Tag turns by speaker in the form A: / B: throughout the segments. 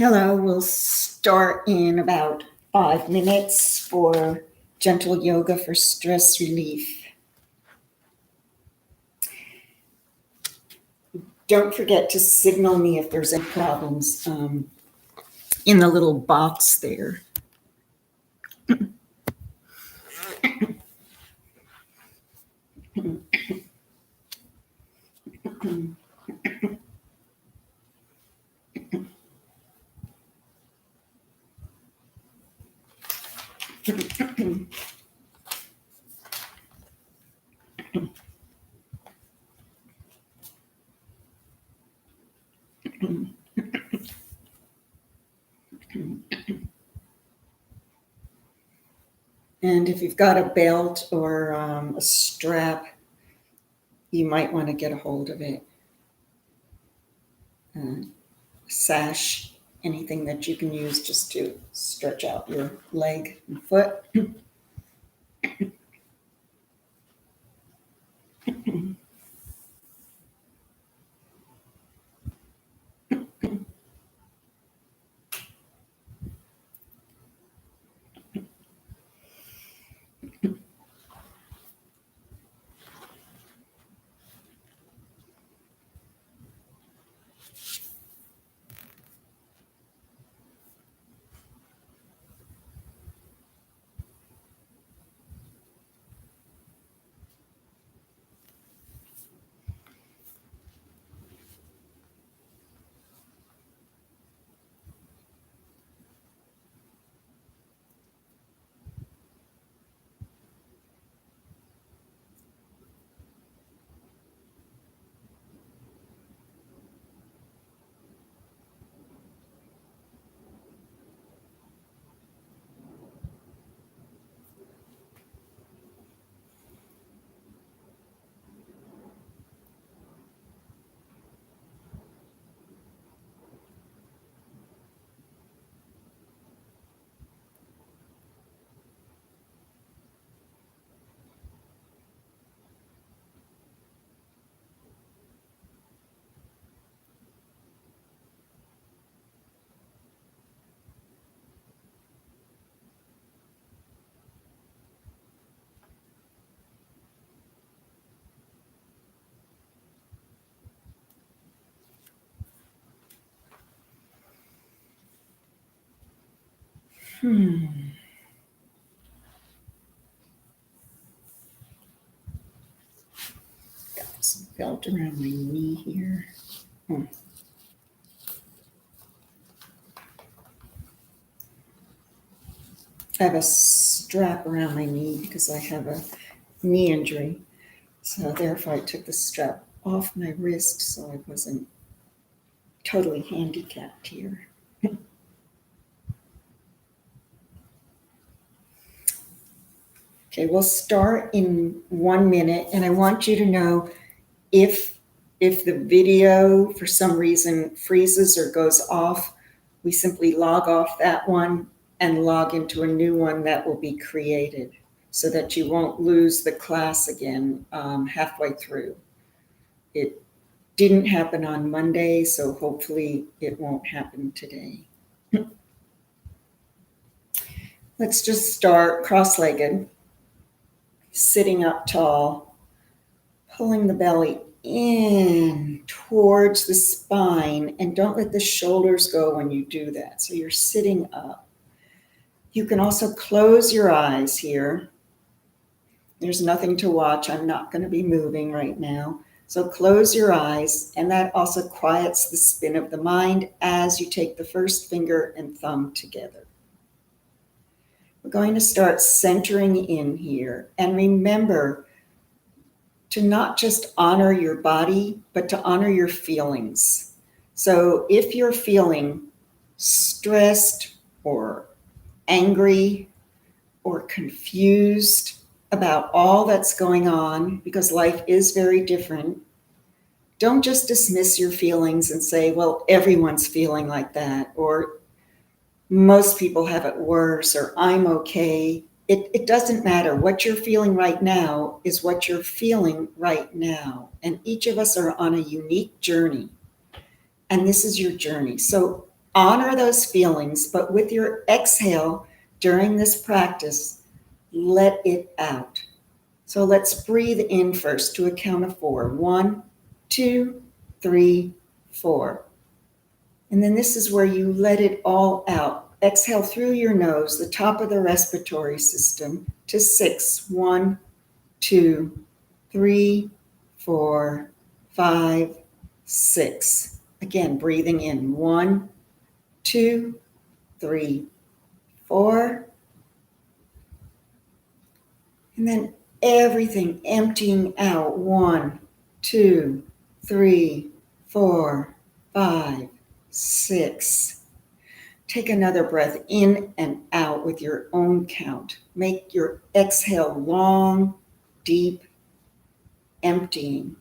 A: Hello, we'll start in about 5 minutes for gentle yoga for stress relief. Don't forget to signal me if there's any problems in the little box there. And if you've got a belt or a strap, you might want to get a hold of it. Sash, anything that you can use just to stretch out your leg and foot. Got some belt around my knee here. I have a strap around my knee because I have a knee injury. So therefore I took the strap off my wrist so I wasn't totally handicapped here. Okay, we'll start in 1 minute, and I want you to know if the video for some reason freezes or goes off, we simply log off that one and log into a new one that will be created so that you won't lose the class again halfway through. It didn't happen on Monday, so hopefully it won't happen today. Let's just start cross-legged, sitting up tall, pulling the belly in towards the spine, and don't let the shoulders go when you do that. So you're sitting up. You can also close your eyes here. There's nothing to watch. I'm not going to be moving right now. So close your eyes, and that also quiets the spin of the mind as you take the first finger and thumb together. We're going to start centering in here, and remember to not just honor your body, but to honor your feelings. So if you're feeling stressed or angry or confused about all that's going on, because life is very different, don't just dismiss your feelings and say, well, everyone's feeling like that, or most people have it worse, or I'm okay. It doesn't matter. What you're feeling right now is what you're feeling right now. And each of us are on a unique journey. And this is your journey. So Honor those feelings, but with your exhale during this practice, let it out. So let's breathe in first to a count of 4. 1, 2, 3, 4. And then this is where you let it all out. Exhale through your nose, the top of the respiratory system, to 6. 1, 2, 3, 4, 5, 6. Again, breathing in. 1, 2, 3, 4. And then everything emptying out. 1, 2, 3, 4, 5, 6. Take another breath in and out with your own count. Make your exhale long, deep, emptying.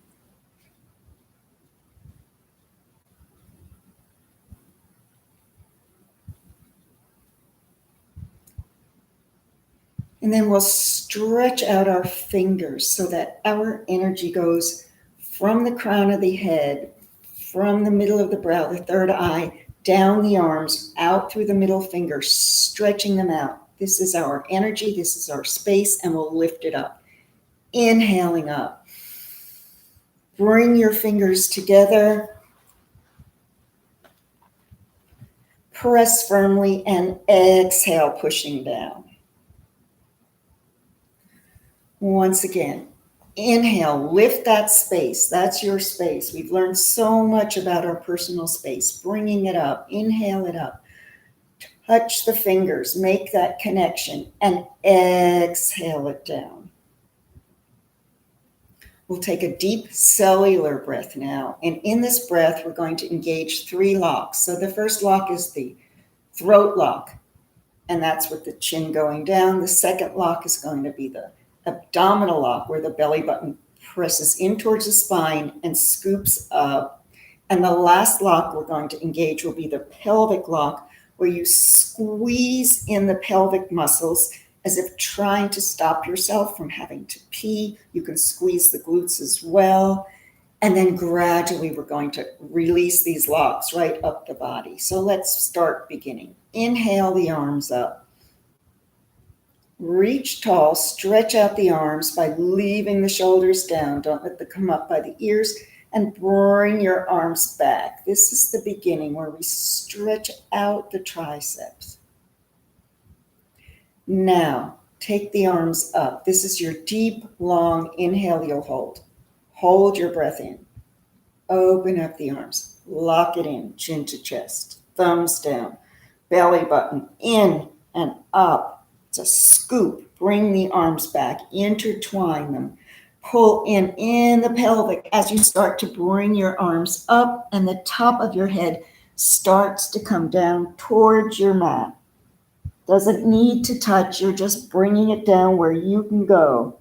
A: And then we'll stretch out our fingers so that our energy goes from the crown of the head, from the middle of the brow, the third eye, down the arms, out through the middle finger, stretching them out. This is our energy, this is our space, and we'll lift it up. Inhaling up. Bring your fingers together. Press firmly and exhale, pushing down. Once again, inhale, lift that space. That's your space. We've learned so much about our personal space. Bringing it up, inhale it up. Touch the fingers, make that connection, and exhale it down. We'll take a deep cellular breath now. And in this breath, we're going to engage 3 locks. So the first lock is the throat lock, and that's with the chin going down. The second lock is going to be the abdominal lock, where the belly button presses in towards the spine and scoops up. And the last lock we're going to engage will be the pelvic lock, where you squeeze in the pelvic muscles as if trying to stop yourself from having to pee. You can squeeze the glutes as well. And then gradually we're going to release these locks right up the body. So let's start beginning. Inhale the arms up. Reach tall, stretch out the arms by leaving the shoulders down. Don't let them come up by the ears, and bring your arms back. This is the beginning where we stretch out the triceps. Now, take the arms up. This is your deep, long inhale you'll hold. Hold your breath in. Open up the arms. Lock it in, chin to chest. Thumbs down. Belly button in and up. It's a scoop. Bring the arms back. Intertwine them. Pull in the pelvic as you start to bring your arms up, and the top of your head starts to come down towards your mat. Doesn't need to touch. You're just bringing it down where you can go.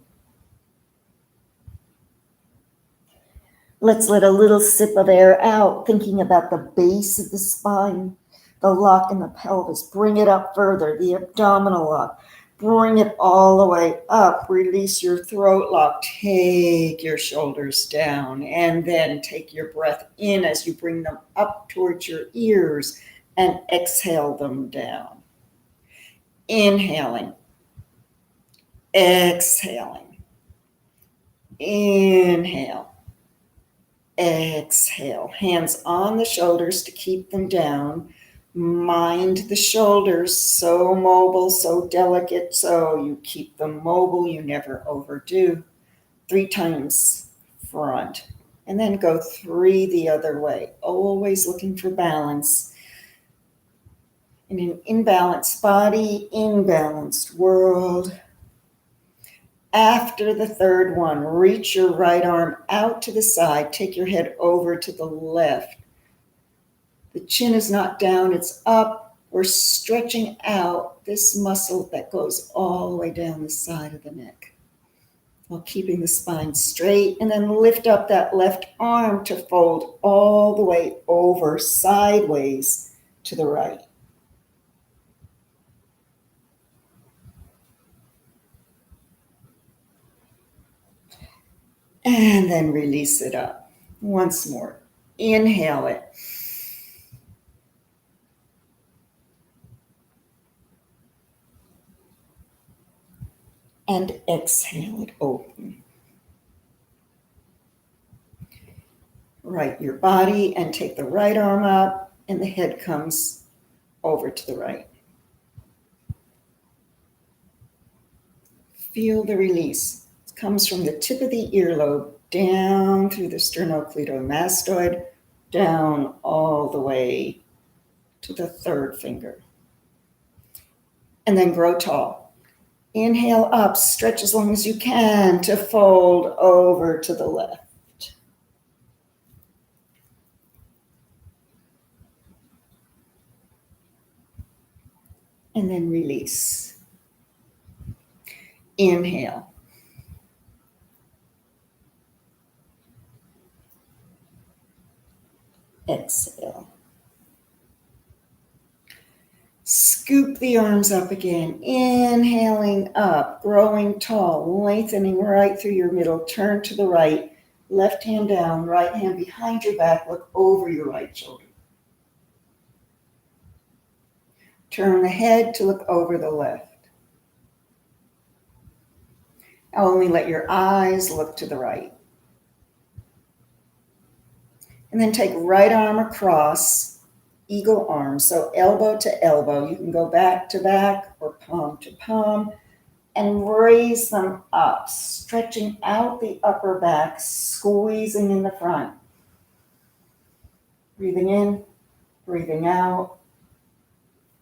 A: Let's let a little sip of air out, thinking about the base of the spine, the lock in the pelvis. Bring it up further, the abdominal lock. Bring it all the way up. Release your throat lock. Take your shoulders down, and then take your breath in as you bring them up towards your ears, and exhale them down. Inhaling. Exhaling. Inhale. Exhale. Hands on the shoulders to keep them down. Mind the shoulders, so mobile, so delicate, so you keep them mobile, you never overdo. 3 times front, and then go 3 the other way, always looking for balance. In an imbalanced body, imbalanced world. After the third one, reach your right arm out to the side, take your head over to the left. The chin is not down, it's up. We're stretching out this muscle that goes all the way down the side of the neck, while keeping the spine straight. And then lift up that left arm to fold all the way over sideways to the right. And then release it up. Once more. Inhale it. and exhale it open. Right your body and take the right arm up, and the head comes over to the right. Feel the release. It comes from the tip of the earlobe down through the sternocleidomastoid, down all the way to the third finger. And then grow tall. Inhale up, stretch as long as you can to fold over to the left. And then release. Inhale. Exhale. Scoop the arms up again, inhaling up, growing tall, lengthening right through your middle. Turn to the right, left hand down, right hand behind your back, look over your right shoulder. Turn the head to look over the left. Now only let your eyes look to the right. And then take right arm across, eagle arm, so elbow to elbow. You can go back to back or palm to palm, and raise them up, stretching out the upper back, squeezing in the front. Breathing in, breathing out.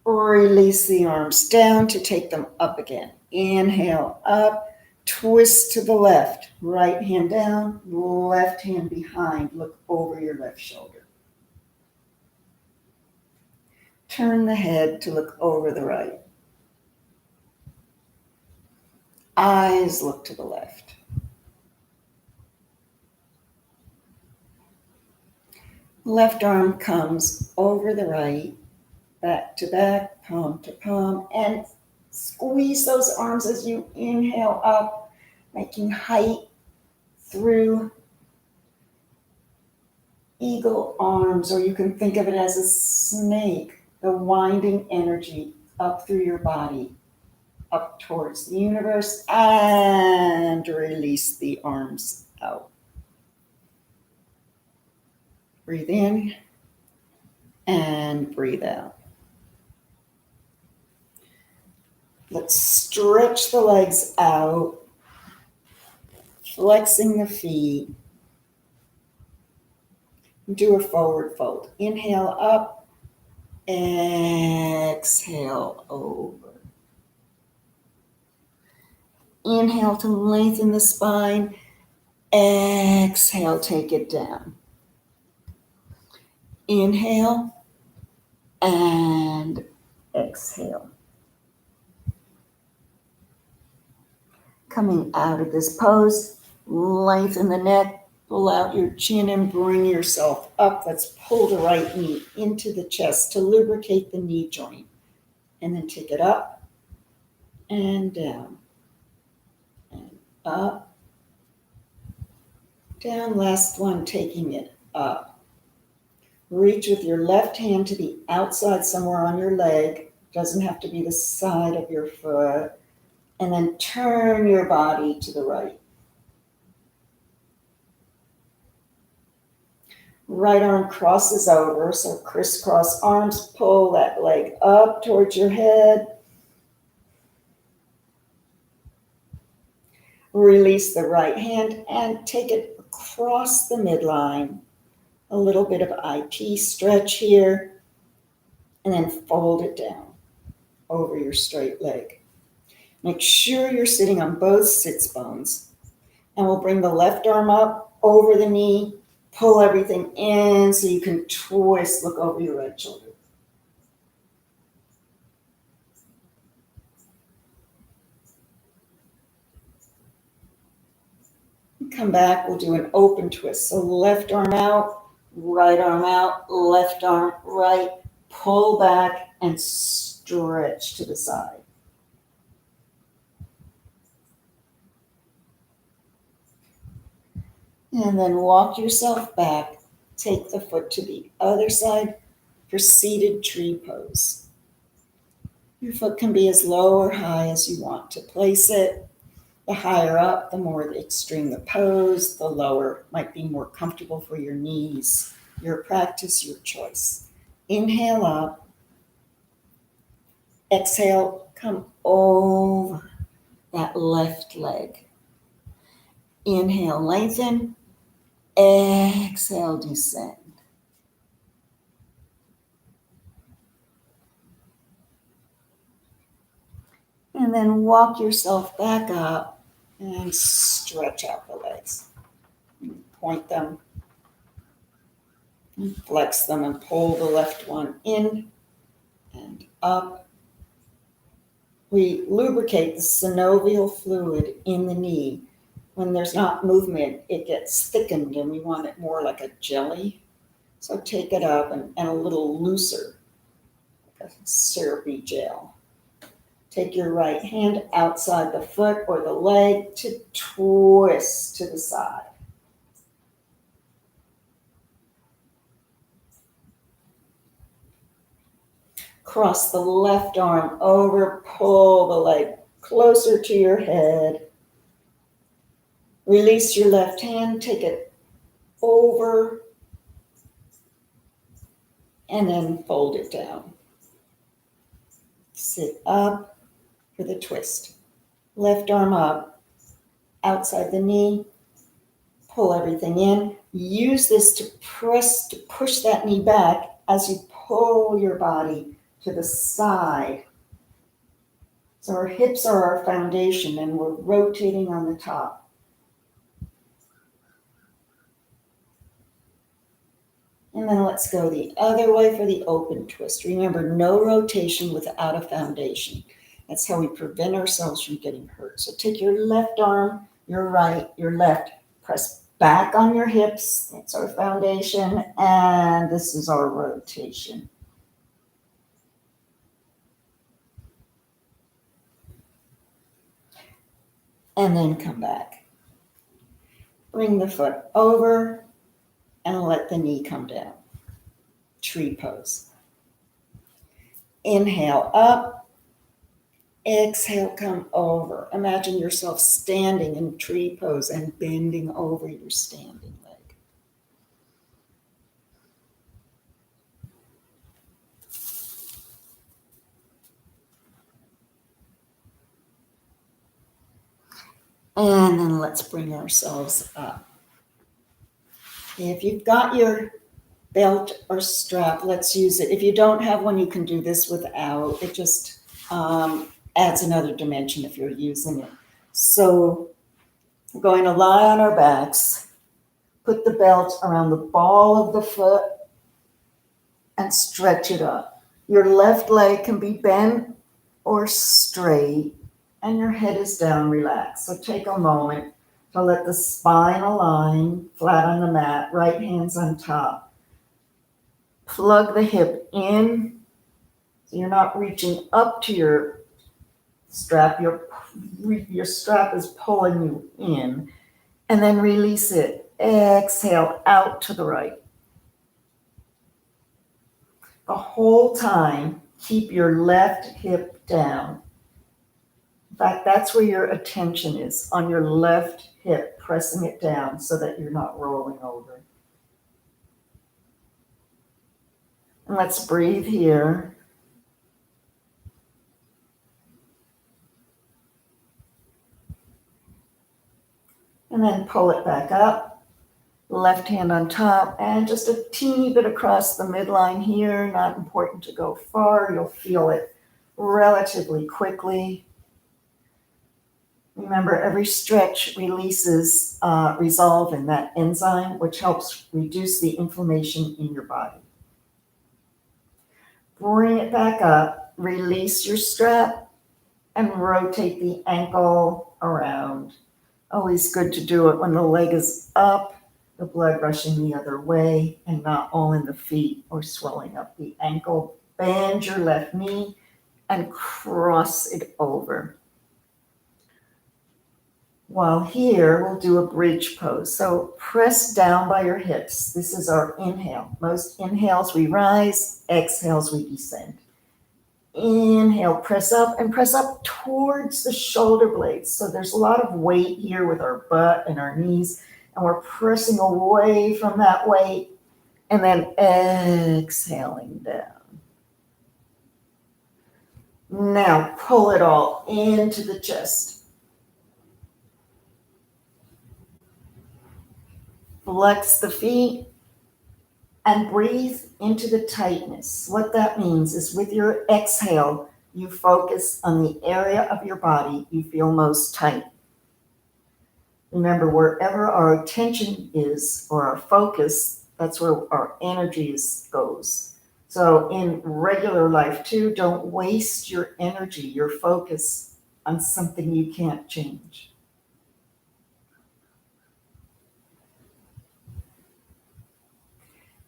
A: Release the arms down to take them up again. Inhale up, twist to the left, right hand down, left hand behind, look over your left shoulder. Turn the head to look over the right. Eyes look to the left. Left arm comes over the right, back to back, palm to palm, and squeeze those arms as you inhale up, making height through eagle arms, or you can think of it as a snake, the winding energy up through your body, up towards the universe, and release the arms out. Breathe in and breathe out. Let's stretch the legs out, flexing the feet. Do a forward fold. Inhale up, exhale over. Inhale to lengthen the spine, exhale, take it down. Inhale and exhale. Coming out of this pose, lengthen the neck, pull out your chin and bring yourself up. Let's pull the right knee into the chest to lubricate the knee joint. And then take it up and down. And up, down. Last one, taking it up. Reach with your left hand to the outside somewhere on your leg. Doesn't have to be the side of your foot. And then turn your body to the right. Right arm crosses over, so crisscross arms, pull that leg up towards your head. Release the right hand and take it across the midline. A little bit of IT stretch here, and then fold it down over your straight leg. Make sure you're sitting on both sits bones, and we'll bring the left arm up over the knee, pull everything in so you can twist, look over your right shoulder. Come back, we'll do an open twist. So left arm out, left arm right, pull back and stretch to the side. And then walk yourself back, take the foot to the other side for seated tree pose. Your foot can be as low or high as you want to place it. The higher up, the more extreme the pose, the lower might be more comfortable for your knees. Your practice, your choice. Inhale up. Exhale, come over that left leg. Inhale, lengthen. Exhale, descend. And then walk yourself back up and stretch out the legs. Point them, flex them, and pull the left one in and up. We lubricate the synovial fluid in the knee. When there's not movement, it gets thickened and we want it more like a jelly. So take it up and a little looser, like a syrupy gel. Take your right hand outside the foot or the leg to twist to the side. Cross the left arm over, pull the leg closer to your head. Release your left hand, take it over, and then fold it down. Sit up for the twist. Left arm up, outside the knee, pull everything in. Use this to push that knee back as you pull your body to the side. So our hips are our foundation and we're rotating on the top. And then let's go the other way for the open twist. Remember, no rotation without a foundation. That's how we prevent ourselves from getting hurt. So take your left arm, your right, your left. Press back on your hips. That's our foundation. And this is our rotation. And then come back. Bring the foot over and let the knee come down. Tree pose. Inhale up. Exhale, come over. Imagine yourself standing in tree pose and bending over your standing leg. And then let's bring ourselves up. If you've got your belt or strap, let's use it. If you don't have one, you can do this without. It just adds another dimension if you're using it. So we're going to lie on our backs, put the belt around the ball of the foot, and stretch it up. Your left leg can be bent or straight, and your head is down, relaxed. So take a moment to let the spine align, flat on the mat, right hand's on top. Plug the hip in, so you're not reaching up to your strap. Your strap is pulling you in, and then release it. Exhale out to the right. The whole time, keep your left hip down. In fact, that's where your attention is, on your left hip, pressing it down so that you're not rolling over. And let's breathe here. And then pull it back up. Left hand on top, and just a teeny bit across the midline here. Not important to go far. You'll feel it relatively quickly. Remember, every stretch releases resolvin, that enzyme, which helps reduce the inflammation in your body. Bring it back up, release your strap, and rotate the ankle around. Always good to do it when the leg is up, the blood rushing the other way, and not all in the feet or swelling up the ankle. Bend your left knee and cross it over. While here, we'll do a bridge pose. So press down by your hips. This is our inhale. Most inhales we rise, exhales we descend. Inhale, press up and press up towards the shoulder blades. So there's a lot of weight here with our butt and our knees, and we're pressing away from that weight and then exhaling down. Now pull it all into the chest. Flex the feet and breathe into the tightness. What that means is with your exhale, you focus on the area of your body you feel most tight. Remember, wherever our attention is or our focus, that's where our energy goes. So in regular life too, don't waste your energy, your focus on something you can't change.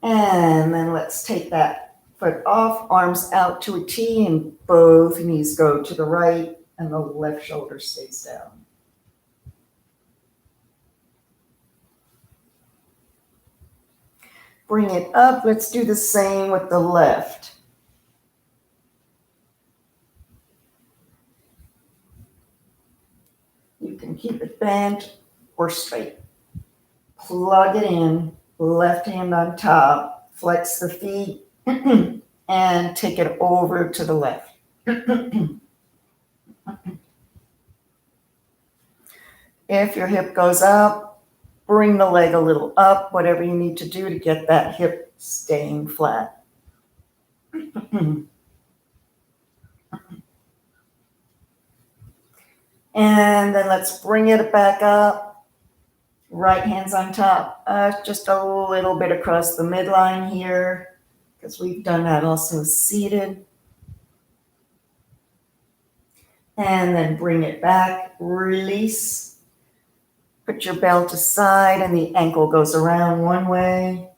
A: And then let's take that foot off, arms out to a T, and both knees go to the right, and the left shoulder stays down. Bring it up. Let's do the same with the left. You can keep it bent or straight. Plug it in, left hand on top, flex the feet, and take it over to the left. If your hip goes up, bring the leg a little up, whatever you need to do to get that hip staying flat. And then let's bring it back up. Right hand's on top, just a little bit across the midline here, because we've done that also seated. And then bring it back, release. Put your belt aside and the ankle goes around one way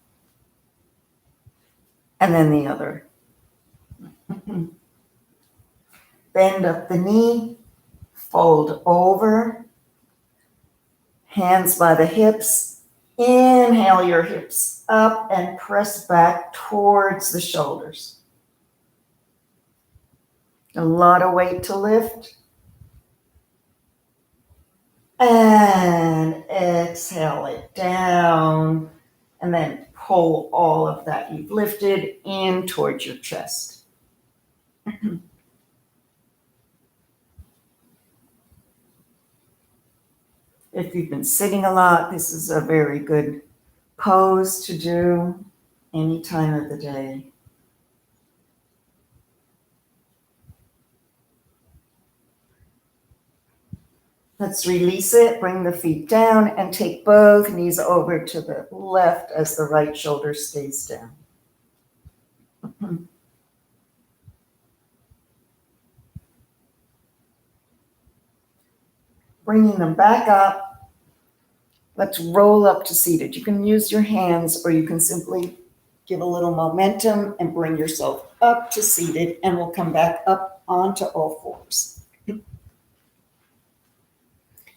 A: and then the other. Bend up the knee, fold over, hands by the hips. Inhale your hips up and press back towards the shoulders. A lot of weight to lift. And exhale it down. And then pull all of that you've lifted in towards your chest. If you've been sitting a lot, this is a very good pose to do any time of the day. Let's release it, bring the feet down, and take both knees over to the left as the right shoulder stays down. Bringing them back up. Let's roll up to seated. You can use your hands or you can simply give a little momentum and bring yourself up to seated, and we'll come back up onto all fours.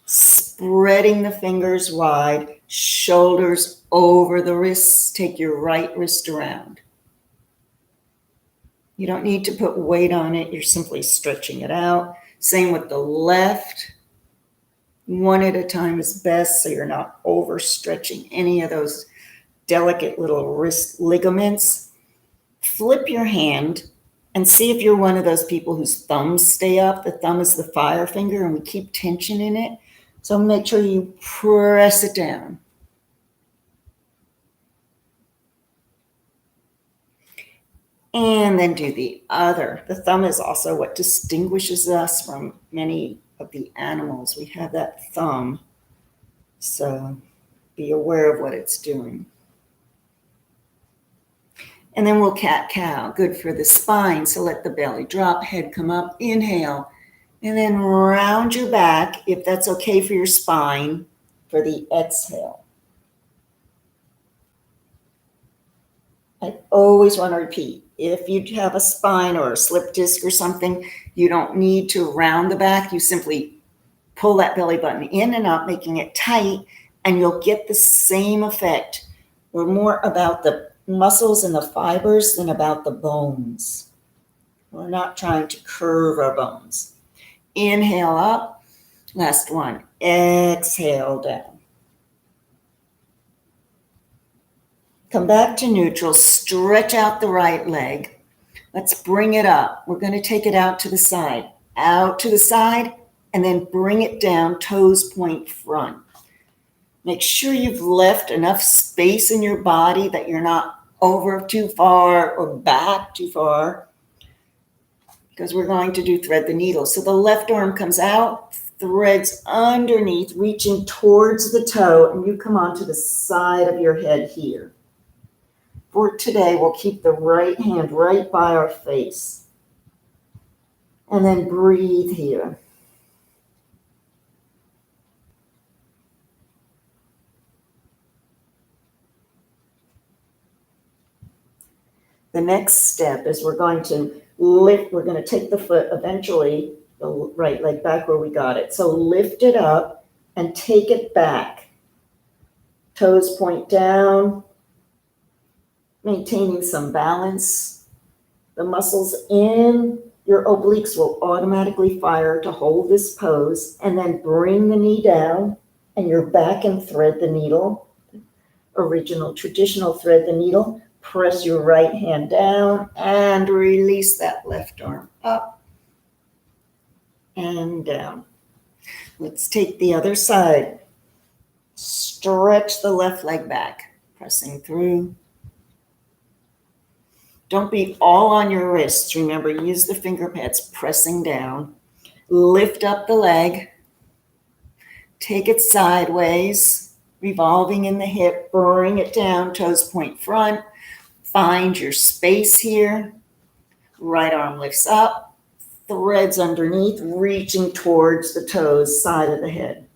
A: Spreading the fingers wide, shoulders over the wrists. Take your right wrist around. You don't need to put weight on it. You're simply stretching it out. Same with the left. One at a time is best, so you're not overstretching any of those delicate little wrist ligaments. Flip your hand and see if you're one of those people whose thumbs stay up. The thumb is the fire finger, and we keep tension in it. So make sure you press it down. And then do the other. The thumb is also what distinguishes us from many of the animals. We have that thumb. So be aware of what it's doing. And then we'll cat-cow. Good for the spine. So let the belly drop, head come up, inhale. And then round your back, if that's okay for your spine, for the exhale. I always want to repeat, if you have a spine or a slip disc or something, you don't need to round the back. You simply pull that belly button in and up, making it tight, and you'll get the same effect. We're more about the muscles and the fibers than about the bones. We're not trying to curve our bones. Inhale up. Last one. Exhale down. Come back to neutral. Stretch out the right leg. Let's bring it up. We're going to take it out to the side. Out to the side, and then bring it down, toes point front. Make sure you've left enough space in your body that you're not over too far or back too far, because we're going to do thread the needle. So the left arm comes out, threads underneath, reaching towards the toe, and you come onto the side of your head here. For today, we'll keep the right hand right by our face. And then breathe here. The next step is we're going to lift, we're going to take the foot eventually, the right leg back where we got it. So lift it up and take it back. Toes point down, maintaining some balance. The muscles in your obliques will automatically fire to hold this pose, and then bring the knee down and you're back and thread the needle. Original traditional thread the needle. Press your right hand down and release that left arm up and down. Let's take the other side. Stretch the left leg back, pressing through. Don't be all on your wrists. Remember, use the finger pads, pressing down. Lift up the leg. Take it sideways, revolving in the hip. Bring it down, toes point front. Find your space here. Right arm lifts up. Threads underneath, reaching towards the toes, side of the head.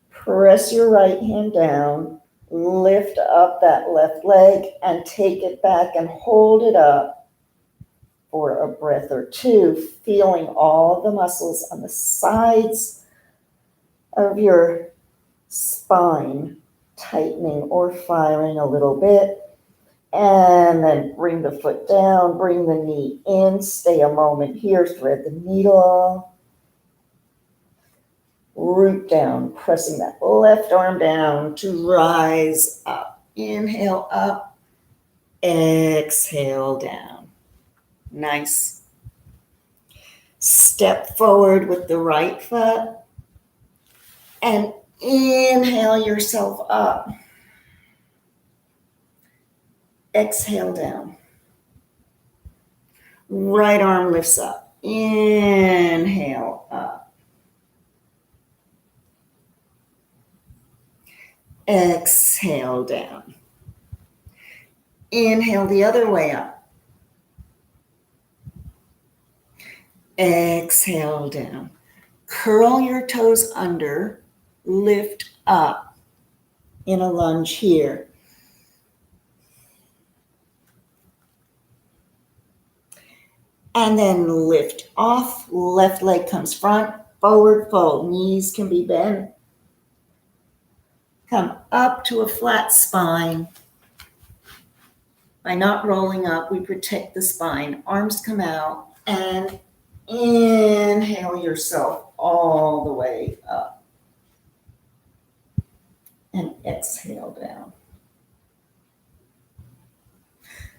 A: Press your right hand down, lift up that left leg and take it back and hold it up for a breath or two, feeling all the muscles on the sides of your spine tightening or firing a little bit. And then bring the foot down, bring the knee in, stay a moment here, thread the needle. Root down, pressing that left arm down to rise up. Inhale up, exhale down. Nice. Step forward with the right foot and inhale yourself up. Exhale down. Right arm lifts up. Inhale up. Exhale down. Inhale the other way up. Exhale down. Curl your toes under. Lift up in a lunge here. And then lift off. Left leg comes front. Forward fold. Knees can be bent. Come up to a flat spine. By not rolling up, we protect the spine. Arms come out and inhale yourself all the way up. And exhale down.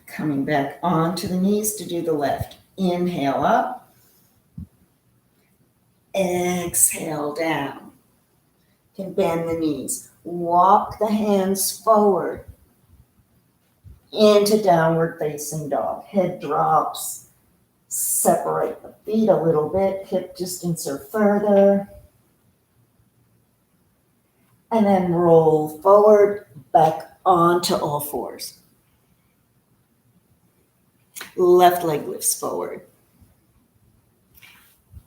A: Coming back onto the knees to do the left. Inhale up. Exhale down. You can bend the knees. Walk the hands forward into downward facing dog. Head drops. Separate the feet a little bit. Hip distance or further. And then roll forward, back onto all fours. Left leg lifts forward.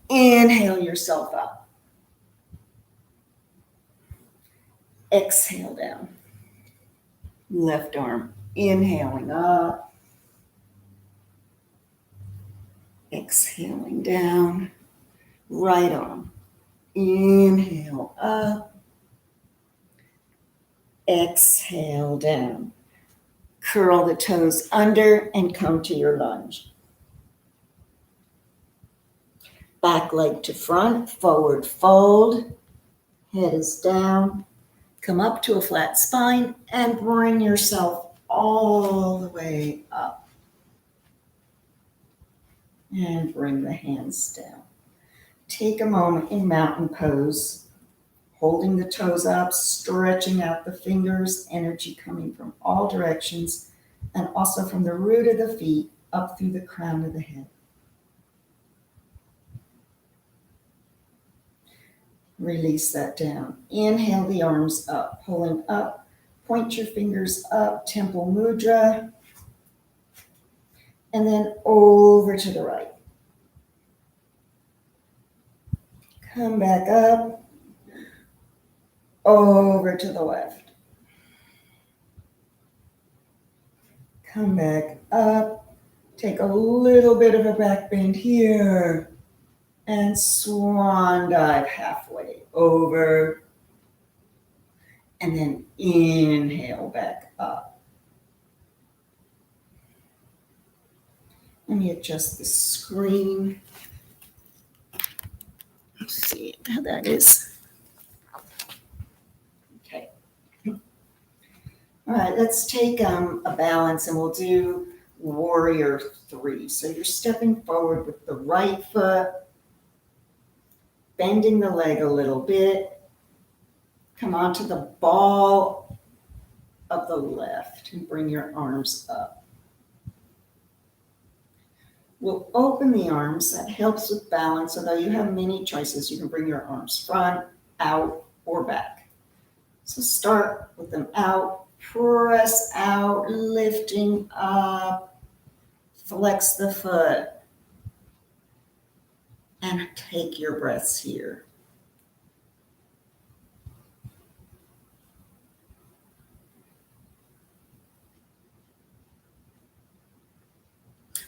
A: Inhale yourself up. Exhale down. Left arm inhaling up. Exhaling down. Right arm. Inhale up. exhale down. Curl the toes under and come to your lunge. Back leg to front, forward fold. Head is down. Come up to a flat spine and bring yourself all the way up. And bring the hands down. Take a moment in mountain pose, holding the toes up, stretching out the fingers, energy coming from all directions, and also from the root of the feet up through the crown of the head. Release that down. Inhale the arms up, pulling up. Point your fingers up, Temple Mudra. And then over to the right. Come back up, over to the left. Come back up. Take a little bit of a back bend here. And swan dive halfway over. And then inhale back up. Let me adjust the screen. Let's see how that is. Okay. All right, let's take a balance and we'll do warrior 3. So you're stepping forward with the right foot, bending the leg a little bit. Come onto the ball of the left and bring your arms up. We'll open the arms. That helps with balance, although you have many choices. You can bring your arms front, out, or back. So start with them out, press out, lifting up, flex the foot, and take your breaths here.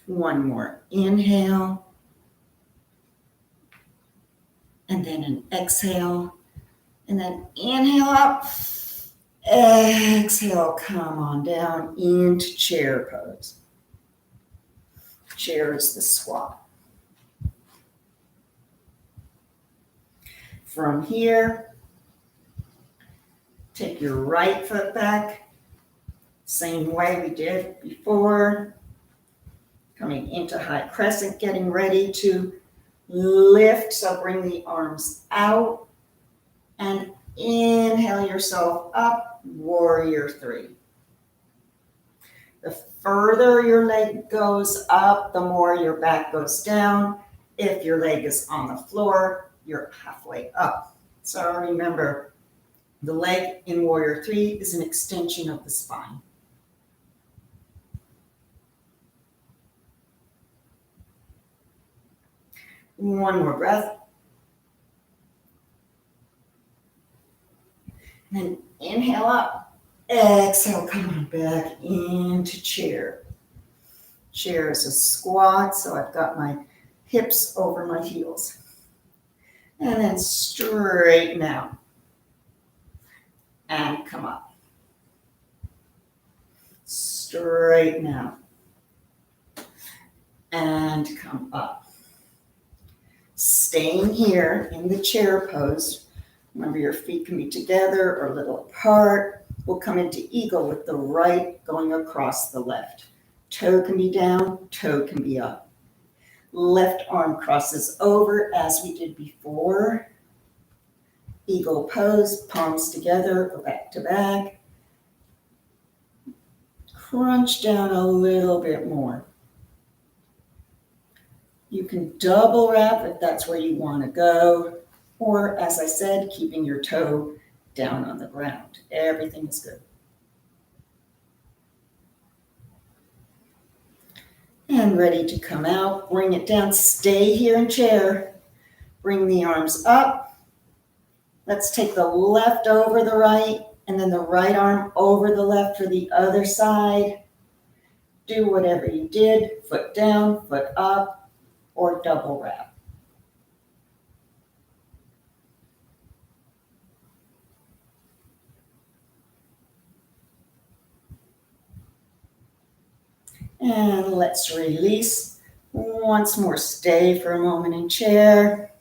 A: One more. Inhale. And then an exhale. And then inhale up. Exhale, come on down into chair pose. Chair is the squat. From here, take your right foot back. Same way we did before. Coming into high crescent, getting ready to lift. So bring the arms out and inhale yourself up, warrior 3. The further your leg goes up, the more your back goes down. If your leg is on the floor, you're halfway up. So remember, the leg in warrior 3 is an extension of the spine. One more breath. And then inhale up. Exhale, come on back into chair. Chair is a squat, so I've got my hips over my heels. And then straighten out. And come up. Straighten out. And come up. Staying here in the chair pose. Remember, your feet can be together or a little apart. We'll come into eagle with the right going across the left. Toe can be down, toe can be up. Left arm crosses over as we did before. Eagle pose, palms together, go back to back. Crunch down a little bit more. You can double wrap if that's where you want to go. Or, as I said, keeping your toe down on the ground. Everything is good. And ready to come out. Bring it down. Stay here in chair. Bring the arms up. Let's take the left over the right, and then the right arm over the left for the other side. Do whatever you did. Foot down, foot up, or double wrap. And let's release. Once more, stay for a moment in chair,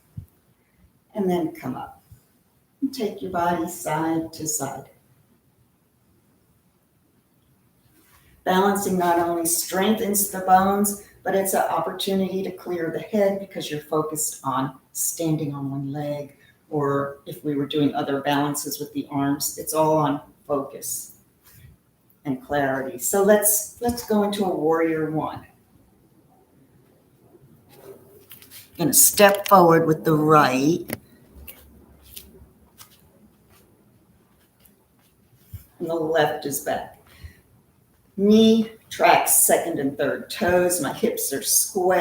A: and then come up. And take your body side to side. Balancing not only strengthens the bones, but it's an opportunity to clear the head because you're focused on standing on one leg, or if we were doing other balances with the arms, it's all on focus and clarity. So let's go into a warrior one. Going to step forward with the right. And the left is back. Knee tracks second and third toes. My hips are square.